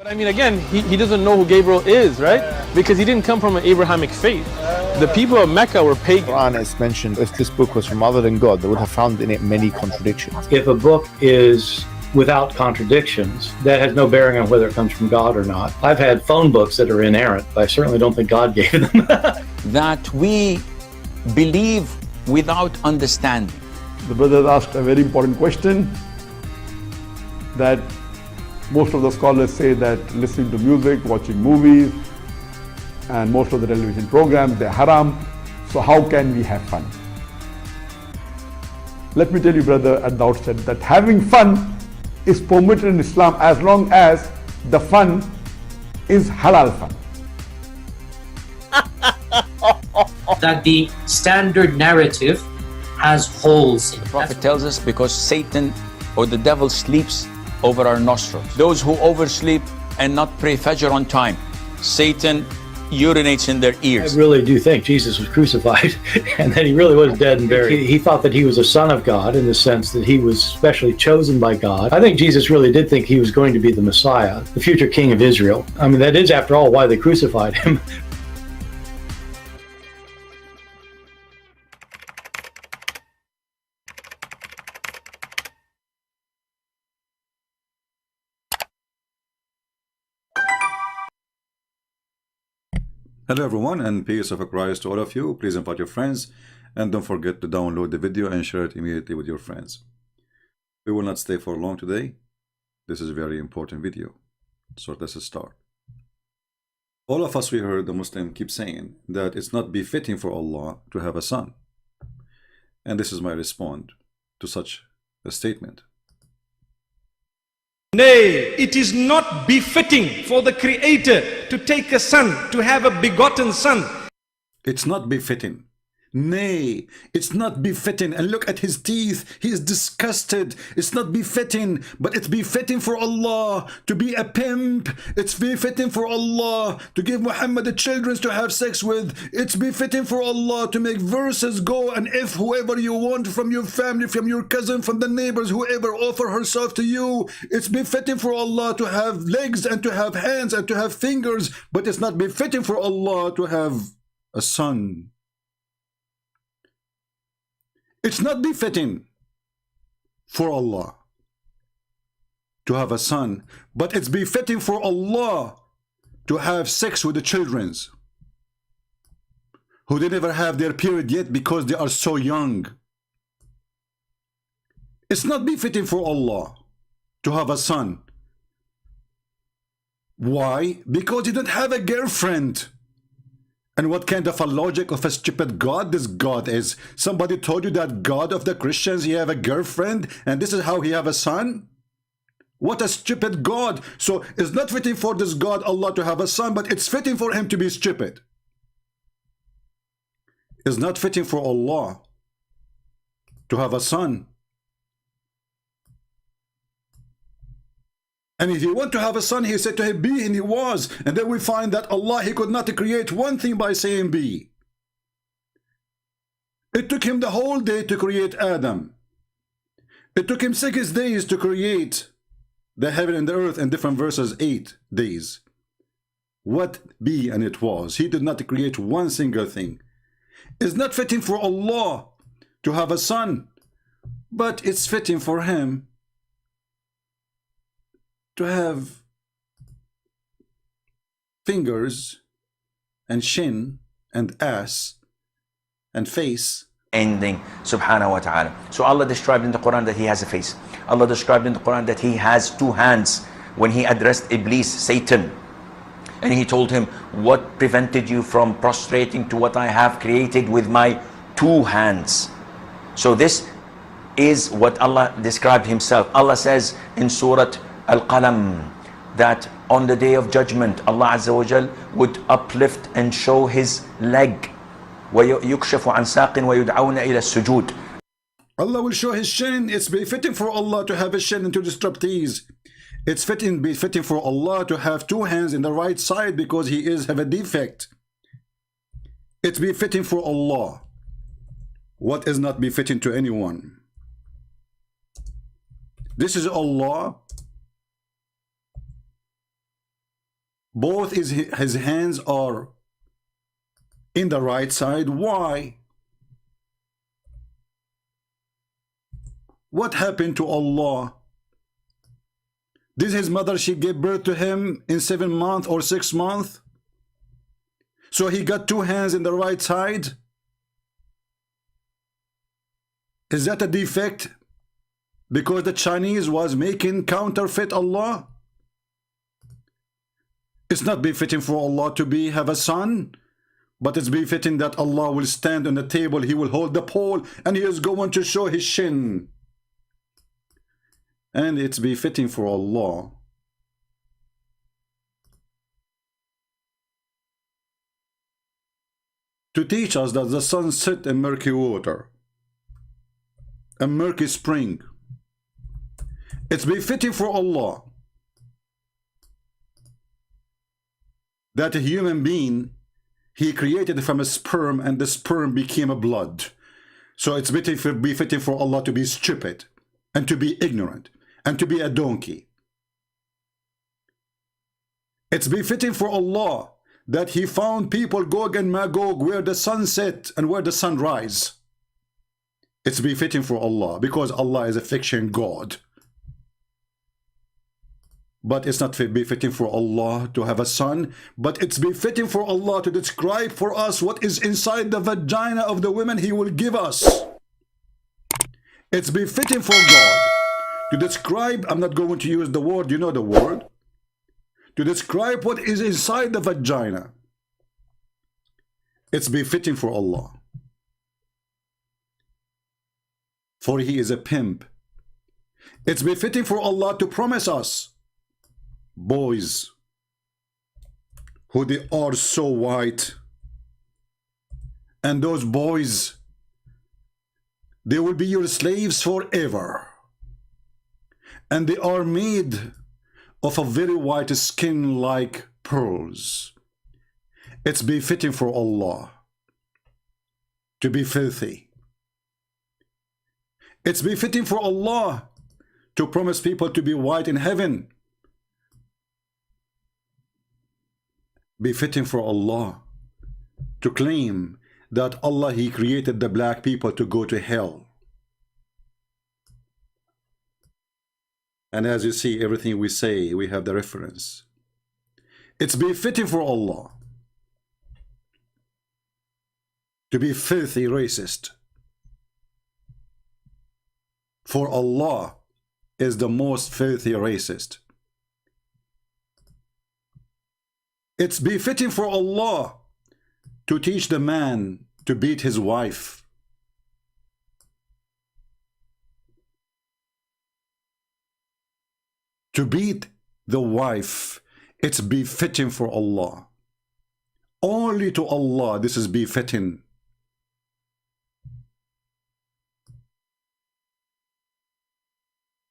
But I mean, again, he doesn't know who Gabriel is, right? Because he didn't come from an Abrahamic faith. The people of Mecca were pagan. Quran is mentioned, if this book was from other than God, they would have found in it many contradictions. If a book is without contradictions, that has no bearing on whether it comes from God or not. I've had phone books that are inerrant, but I certainly don't think God gave them. That we believe without understanding. The brother asked a very important question, that most of the scholars say that listening to music, watching movies, and most of the television programs, they're haram. So how can we have fun? Let me tell you, brother, at the outset, that having fun is permitted in Islam as long as the fun is halal fun. That the standard narrative has holes in it. The Prophet tells us because Satan or the devil sleeps over our nostrils. Those who oversleep and not pray Fajr on time, Satan urinates in their ears. I really do think Jesus was crucified and that he really was dead and buried. He thought that he was a son of God in the sense that he was specially chosen by God. I think Jesus really did think he was going to be the Messiah, the future king of Israel. I mean, that is, after all, why they crucified him. Hello everyone, and peace of Christ to all of you. Please invite your friends and don't forget to download the video and share it immediately with your friends. We will not stay for long today. This is a very important video. So let's start. All of us, we heard the Muslim keep saying that it's not befitting for Allah to have a son. And this is my response to such a statement. Nay, it is not befitting for the Creator to take a son, to have a begotten son. It's not befitting. Nay, it's not befitting. And look at his teeth. He is disgusted. It's not befitting, but it's befitting for Allah to be a pimp. It's befitting for Allah to give Muhammad the children to have sex with. It's befitting for Allah to make verses go, and if whoever you want from your family, from your cousin, from the neighbors, whoever offer herself to you, it's befitting for Allah to have legs and to have hands and to have fingers, but it's not befitting for Allah to have a son. It's not befitting for Allah to have a son, but it's befitting for Allah to have sex with the children who they never have their period yet because they are so young. It's not befitting for Allah to have a son. Why? Because you don't have a girlfriend. And what kind of a logic of a stupid God this God is? Somebody told you that God of the Christians, he have a girlfriend and this is how he have a son? What a stupid God. So it's not fitting for this God Allah to have a son, but it's fitting for him to be stupid. It's not fitting for Allah to have a son. And if he want to have a son, he said to him, be, and he was. And then we find that Allah, he could not create one thing by saying be. It took him the whole day to create Adam. It took him 6 days to create the heaven and the earth, in different verses, 8 days. What be and it was. He did not create one single thing. It's not fitting for Allah to have a son, but it's fitting for him to have fingers and chin and ass and face. Ending, subhanahu wa ta'ala. So Allah described in the Quran that he has a face. Allah described in the Quran that he has 2 hands when he addressed Iblis, Satan. And he told him, what prevented you from prostrating to what I have created with my 2 hands? So this is what Allah described himself. Allah says in Surah Al-Qalam that on the day of judgment Allah Azza wa Jal would uplift and show his leg. وَيُكْشَفُ عَنْ سَاقٍ وَيُدْعَوْنَ إِلَى السُّجُودِ. Allah will show his shin. It's befitting for Allah to have a shin and to disrupt these. It's befitting for Allah to have 2 hands in the right side because he have a defect. It's befitting for Allah. What is not befitting to anyone? This is Allah. Both his hands are in the right side. Why? What happened to Allah? Did his mother, she gave birth to him in 7 months or 6 months? So he got 2 hands in the right side? Is that a defect? Because the Chinese was making counterfeit Allah? It's not befitting for Allah to have a son, but it's befitting that Allah will stand on the table, he will hold the pole, and he is going to show his shin. And it's befitting for Allah to teach us that the sun set in murky water, a murky spring. It's befitting for Allah that a human being, he created from a sperm, and the sperm became a blood. So it's befitting for Allah to be stupid and to be ignorant and to be a donkey. It's befitting for Allah that he found people Gog and Magog where the sun set and where the sun rise. It's befitting for Allah because Allah is a fiction God. But it's not befitting for Allah to have a son, but it's befitting for Allah to describe for us what is inside the vagina of the women he will give us. It's befitting for God to describe, I'm not going to use the word, you know the word, to describe what is inside the vagina. It's befitting for Allah. For he is a pimp. It's befitting for Allah to promise us boys who they are so white, and those boys, they will be your slaves forever, and they are made of a very white skin like pearls. It's befitting for Allah to be filthy. It's befitting for Allah to promise people to be white in heaven. Befitting for Allah to claim that Allah, he created the black people to go to hell. And as you see, everything we say, we have the reference. It's befitting for Allah to be filthy racist. For Allah is the most filthy racist. It's befitting for Allah to teach the man to beat his wife. To beat the wife, it's befitting for Allah. Only to Allah this is befitting.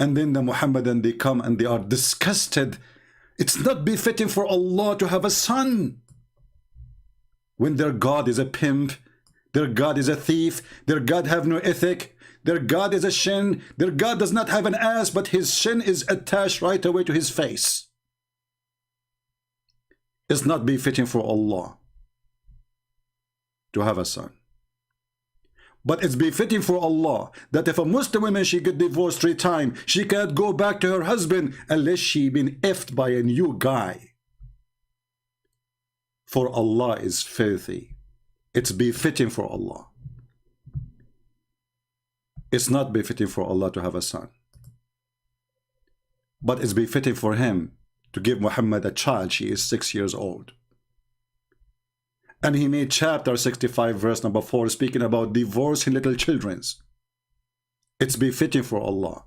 And then the Muhammadan, they come and they are disgusted. It's not befitting for Allah to have a son when their God is a pimp, their God is a thief, their God have no ethic, their God is a shin, their God does not have an ass, but his shin is attached right away to his face. It's not befitting for Allah to have a son. But it's befitting for Allah that if a Muslim woman, she get divorced 3 times, she can't go back to her husband unless she been effed by a new guy. For Allah is filthy. It's befitting for Allah. It's not befitting for Allah to have a son. But it's befitting for him to give Muhammad a child. She is 6 years old. And he made chapter 65 verse number 4 speaking about divorcing little children. It's befitting for Allah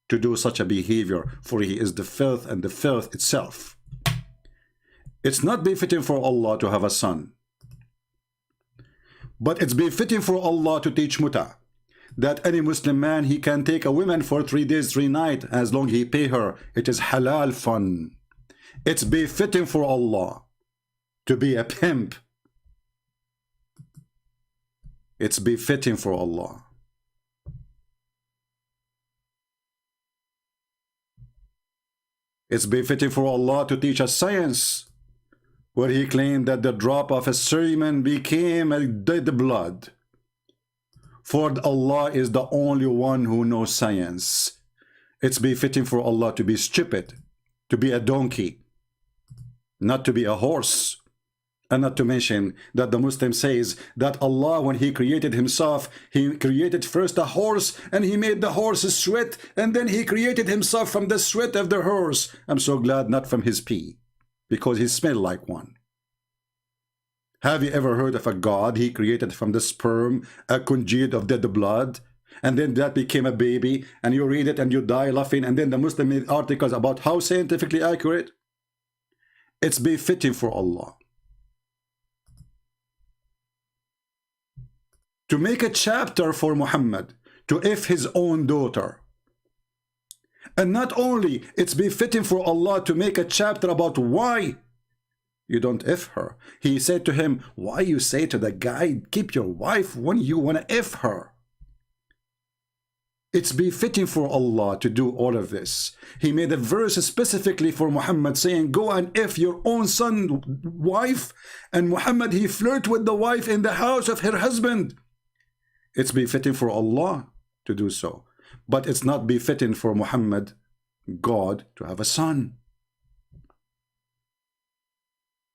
to do such a behavior, for he is the filth and the filth itself. It's not befitting for Allah to have a son. But it's befitting for Allah to teach muta, that any Muslim man, he can take a woman for 3 days, 3 nights, as long he pay her. It is halal fun. It's befitting for Allah to be a pimp. It's befitting for Allah. It's befitting for Allah to teach us science, where he claimed that the drop of a semen became a dead blood. For Allah is the only one who knows science. It's befitting for Allah to be stupid, to be a donkey, not to be a horse. And not to mention that the Muslim says that Allah, when he created himself, he created first a horse and he made the horse sweat, and then he created himself from the sweat of the horse. I'm so glad not from his pee, because he smelled like one. Have you ever heard of a God he created from the sperm, a congealed of dead blood, and then that became a baby, and you read it and you die laughing, and then the Muslim made articles about how scientifically accurate? It's befitting for Allah to make a chapter for Muhammad to if his own daughter. And not only it's befitting for Allah to make a chapter about why you don't if her. He said to him, why you say to the guy, keep your wife when you want to if her? It's befitting for Allah to do all of this. He made a verse specifically for Muhammad saying, go and if your own son wife. And Muhammad, he flirt with the wife in the house of her husband. It's befitting for Allah to do so. But it's not befitting for Muhammad, God, to have a son.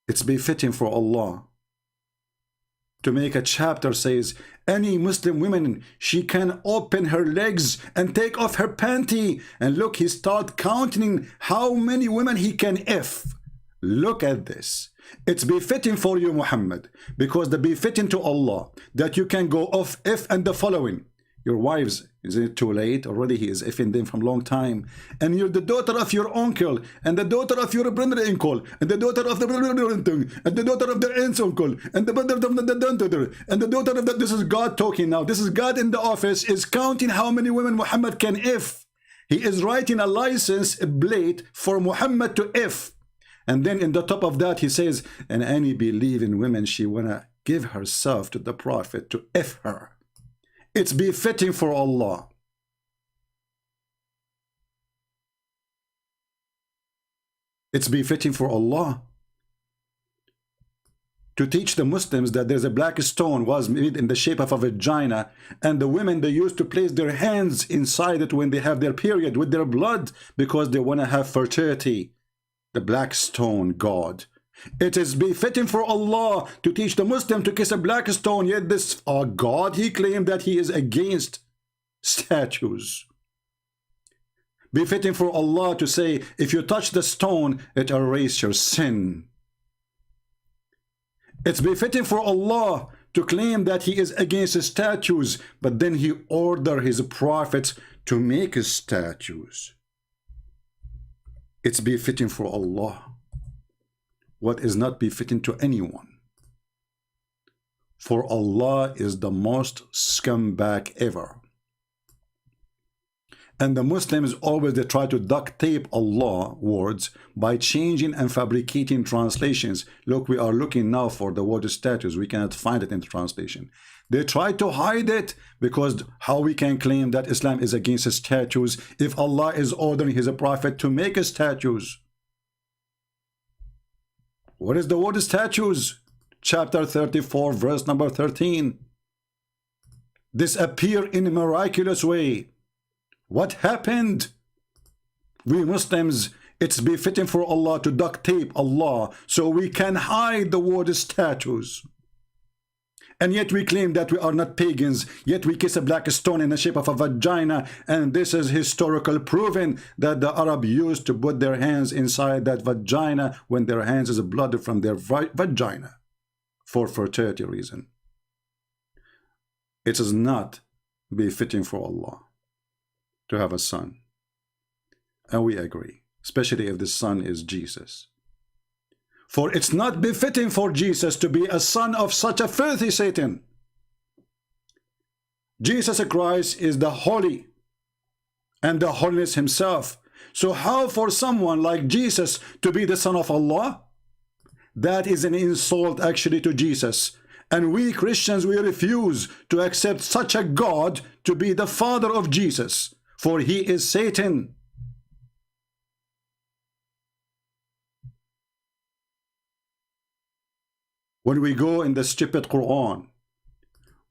It's befitting for Allah to make a chapter says, any Muslim woman, she can open her legs and take off her panty. And look, he start counting how many women he can if. Look at this. It's befitting for you, Muhammad, because the befitting to Allah that you can go off if and the following. Your wives, is it too late? Already he is ifing them from long time. And you're the daughter of your uncle, and the daughter of your brother-uncle, and the daughter of the brother-uncle, and the daughter of the aunt's uncle, and the brother of the daughter, and the daughter of the... This is God talking now. This is God in the office, is counting how many women Muhammad can if. He is writing a license plate for Muhammad to if. And then in the top of that he says, and any believing women, she wanna give herself to the Prophet to if her. It's befitting for Allah. It's befitting for Allah to teach the Muslims that there's a black stone was made in the shape of a vagina, and the women, they used to place their hands inside it when they have their period with their blood because they want to have fertility. The black stone God. It is befitting for Allah to teach the Muslim to kiss a black stone, yet this God, he claimed that he is against statues. Befitting for Allah to say, if you touch the stone, it erases your sin. It's befitting for Allah to claim that he is against statues, but then he ordered his prophets to make statues. It's befitting for Allah what is not befitting to anyone. For Allah is the most scumbag ever. And the Muslims always, they try to duct tape Allah words by changing and fabricating translations. Look, we are looking now for the word statues. We cannot find it in the translation. They try to hide it because how we can claim that Islam is against statues if Allah is ordering his prophet to make statues? What is the word statues? Chapter 34, verse number 13. Disappear in a miraculous way. What happened? We Muslims, it's befitting for Allah to duct tape Allah so we can hide the word statues. And yet we claim that we are not pagans, yet we kiss a black stone in the shape of a vagina, and this is historical proven that the Arab used to put their hands inside that vagina when their hands is blood from their vagina for fertility reason. It is not befitting for Allah to have a son. And we agree, especially if the son is Jesus. For it's not befitting for Jesus to be a son of such a filthy Satan. Jesus Christ is the holy and the holiness himself. So how for someone like Jesus to be the son of Allah? That is an insult actually to Jesus. And we Christians, we refuse to accept such a God to be the father of Jesus, for he is Satan. When we go in the stupid Quran,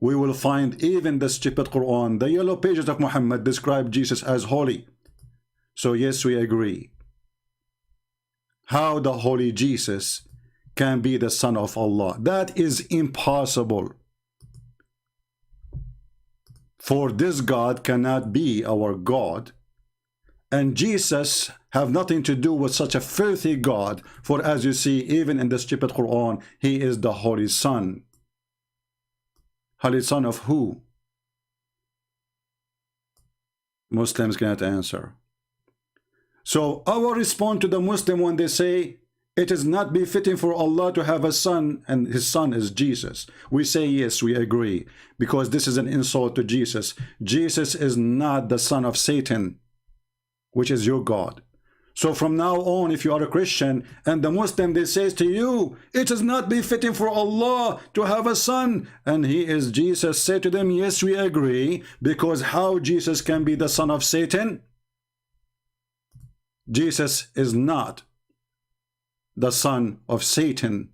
we will find even the stupid Quran, the yellow pages of Muhammad describe Jesus as holy. So yes, we agree. How the holy Jesus can be the son of Allah? That is impossible. For this God cannot be our God, and Jesus have nothing to do with such a filthy God. For as you see, even in the stupid Quran, he is the holy son. Holy son of who? Muslims cannot answer. So our response to the Muslim when they say it is not befitting for Allah to have a son and his son is Jesus, we say yes, we agree, because this is an insult to Jesus. Jesus is not the son of Satan, which is your God. So from now on, if you are a Christian and the Muslim, they says to you, it is not befitting for Allah to have a son and he is Jesus, say to them, yes, we agree, because how Jesus can be the son of Satan? Jesus is not the son of Satan.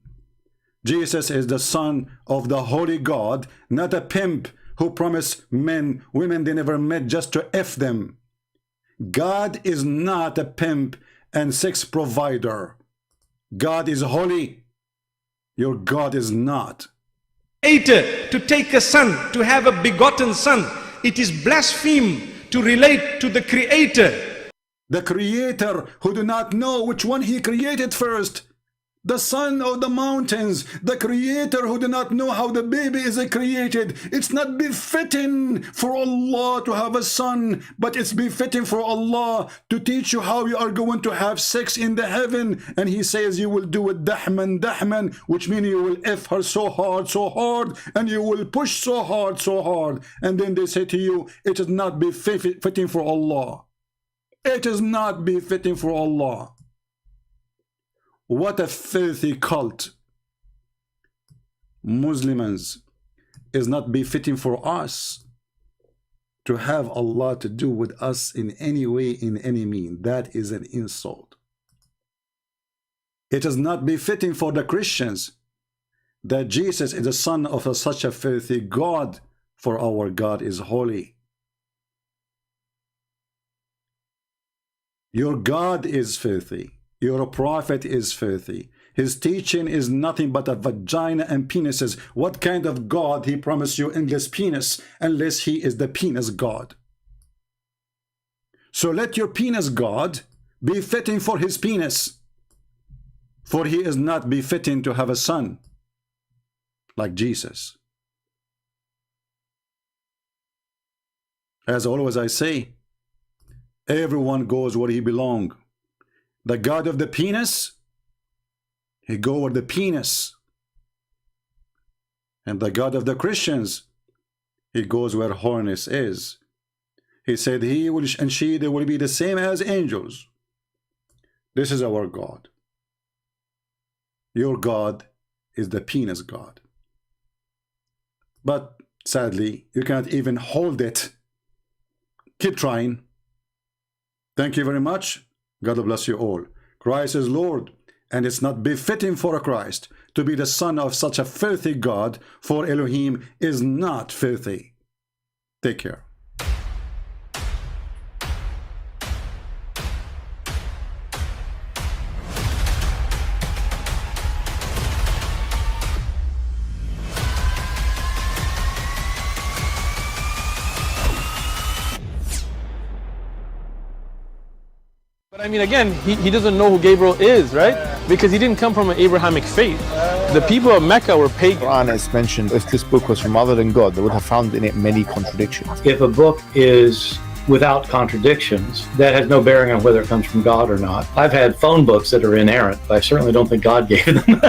Jesus is the son of the holy God, not a pimp who promised men, women they never met just to F them. God is not a pimp and sex provider. God is holy. Your God is not. Creator to take a son, to have a begotten son, it is blaspheme to relate to the Creator. The Creator who do not know which one he created first. The son of the mountains, the Creator who do not know how the baby is created. It's not befitting for Allah to have a son, but it's befitting for Allah to teach you how you are going to have sex in the heaven. And he says you will do it dahman, dahman, which means you will F her so hard, and you will push so hard. And then they say to you, it is not befitting for Allah. It is not befitting for Allah. What a filthy cult. Muslims, is not befitting for us to have Allah to do with us in any way, in any mean. That is an insult. It is not befitting for the Christians that Jesus is the son of such a filthy God, for our God is holy. Your God is filthy. Your prophet is filthy. His teaching is nothing but a vagina and penises. What kind of God he promised you endless penis, unless he is the penis God? So let your penis God be fitting for his penis, for he is not befitting to have a son like Jesus. As always I say, everyone goes where he belongs. The God of the penis, he go where the penis. And the God of the Christians, he goes where horniness is. He said he will and she, they will be the same as angels. This is our God. Your God is the penis God. But sadly, you cannot even hold it. Keep trying. Thank you very much. God bless you all. Christ is Lord, and it's not befitting for a Christ to be the son of such a filthy God, for Elohim is not filthy. Take care. But I mean, again, he doesn't know who Gabriel is, right? Because he didn't come from an Abrahamic faith. The people of Mecca were pagan. Quran is mentioned, if this book was from other than God, they would have found in it many contradictions. If a book is without contradictions, that has no bearing on whether it comes from God or not. I've had phone books that are inerrant, but I certainly don't think God gave them.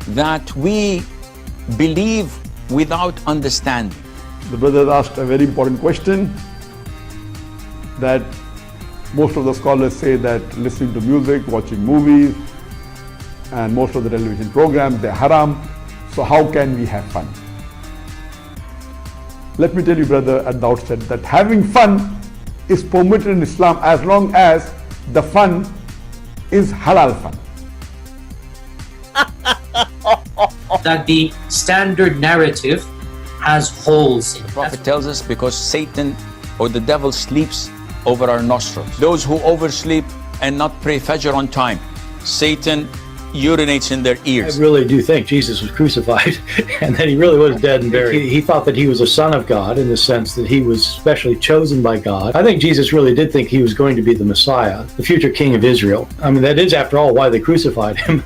That we believe without understanding. The brother asked a very important question, that most of the scholars say that listening to music, watching movies, and most of the television programs, they're haram. So how can we have fun? Let me tell you, brother, at the outset, that having fun is permitted in Islam as long as the fun is halal fun. that the standard narrative has holes in it. The Prophet tells us because Satan or the devil sleeps over our nostrils. Those who oversleep and not pray Fajr on time, Satan urinates in their I ears. really do think Jesus was crucified and that he really was dead and buried. He thought that he was a son of God in the sense that he was specially chosen by God. I think Jesus really did think he was going to be the Messiah, the future king of Israel. I mean, that is, after all, why they crucified him.